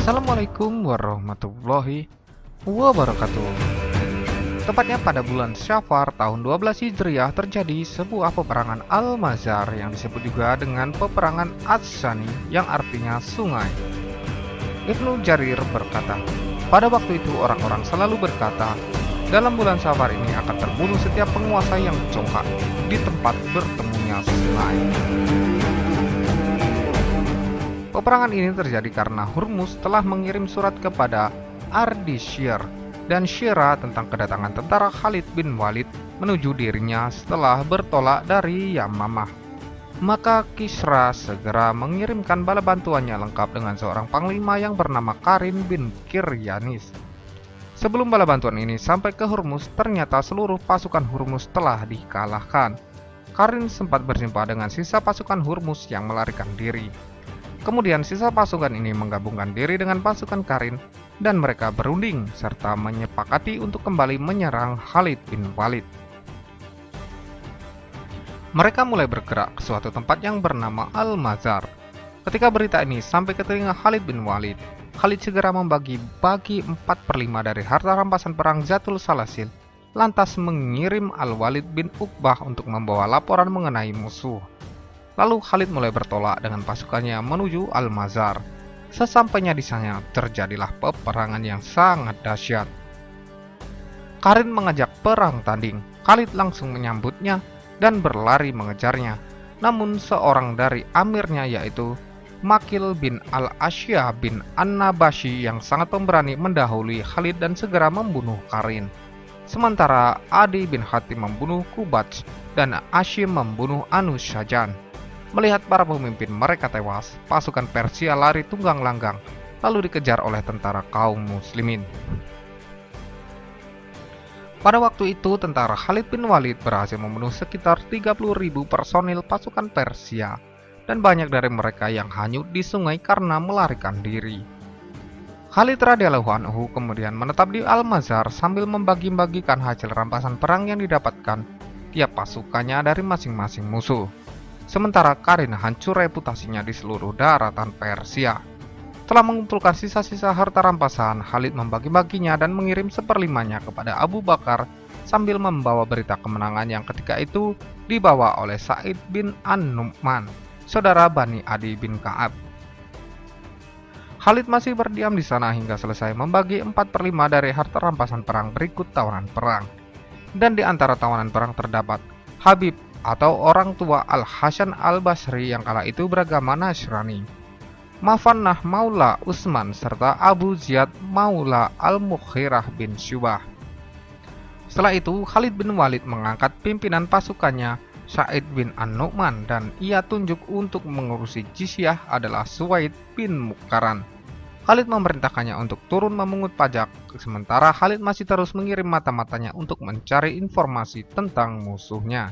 Assalamualaikum warahmatullahi wabarakatuh. Tepatnya pada bulan Syafar tahun 12 Hijriah terjadi sebuah peperangan Al-Mazar yang disebut juga dengan peperangan Ats-Tsani yang artinya sungai. Ibnu Jarir berkata, pada waktu itu orang-orang selalu berkata, dalam bulan Syafar ini akan terbunuh setiap penguasa yang congkak di tempat bertemunya sungai. Peperangan ini terjadi karena Hurmuz telah mengirim surat kepada Ardishir dan Syira tentang kedatangan tentara Khalid bin Walid menuju dirinya setelah bertolak dari Yamamah. Maka Kisra segera mengirimkan bala bantuannya lengkap dengan seorang panglima yang bernama Karin bin Kiryanis. Sebelum bala bantuan ini sampai ke Hurmuz, ternyata seluruh pasukan Hurmuz telah dikalahkan. Karin sempat berjumpa dengan sisa pasukan Hurmuz yang melarikan diri. Kemudian sisa pasukan ini menggabungkan diri dengan pasukan Karin dan mereka berunding serta menyepakati untuk kembali menyerang Khalid bin Walid. Mereka mulai bergerak ke suatu tempat yang bernama Al-Mazar. Ketika berita ini sampai ke telinga Khalid bin Walid, Khalid segera membagi-bagi 4/5 dari harta rampasan perang Zatul Salasil, lantas mengirim Al-Walid bin Uqbah untuk membawa laporan mengenai musuh. Lalu Khalid mulai bertolak dengan pasukannya menuju Al-Mazar. Sesampainya di sana terjadilah peperangan yang sangat dahsyat. Karin mengajak perang tanding. Khalid langsung menyambutnya dan berlari mengejarnya. Namun seorang dari amirnya yaitu Makil bin Al-Asya bin An-Nabashi yang sangat pemberani mendahului Khalid dan segera membunuh Karin. Sementara Adi bin Hatim membunuh Kubats dan Ashim membunuh Anushajan. Melihat para pemimpin mereka tewas, pasukan Persia lari tunggang langgang, lalu dikejar oleh tentara kaum muslimin. Pada waktu itu, tentara Khalid bin Walid berhasil membunuh sekitar 30.000 personil pasukan Persia, dan banyak dari mereka yang hanyut di sungai karena melarikan diri. Khalid radhiyallahu anhu kemudian menetap di Al-Mazar sambil membagi-bagikan hasil rampasan perang yang didapatkan tiap pasukannya dari masing-masing musuh. Sementara Karin hancur reputasinya di seluruh daratan Persia. Setelah mengumpulkan sisa-sisa harta rampasan, Khalid membagi-baginya dan mengirim 1/5-nya kepada Abu Bakar sambil membawa berita kemenangan yang ketika itu dibawa oleh Sa'id bin An-Nu'man, saudara Bani Adi bin Ka'ab. Khalid masih berdiam di sana hingga selesai membagi 4/5 dari harta rampasan perang berikut tawanan perang. Dan di antara tawanan perang terdapat Habib atau orang tua Al-Hasan Al-Basri yang kala itu beragama Nasrani, Mafannah Maula Utsman, serta Abu Ziyad Maula Al-Mughirah bin Syubah. Setelah itu, Khalid bin Walid mengangkat pimpinan pasukannya, Sa'id bin An-Nu'man, dan ia tunjuk untuk mengurusi jizyah adalah Suwaid bin Mukaran. Khalid memerintahkannya untuk turun memungut pajak, sementara Khalid masih terus mengirim mata-matanya untuk mencari informasi tentang musuhnya.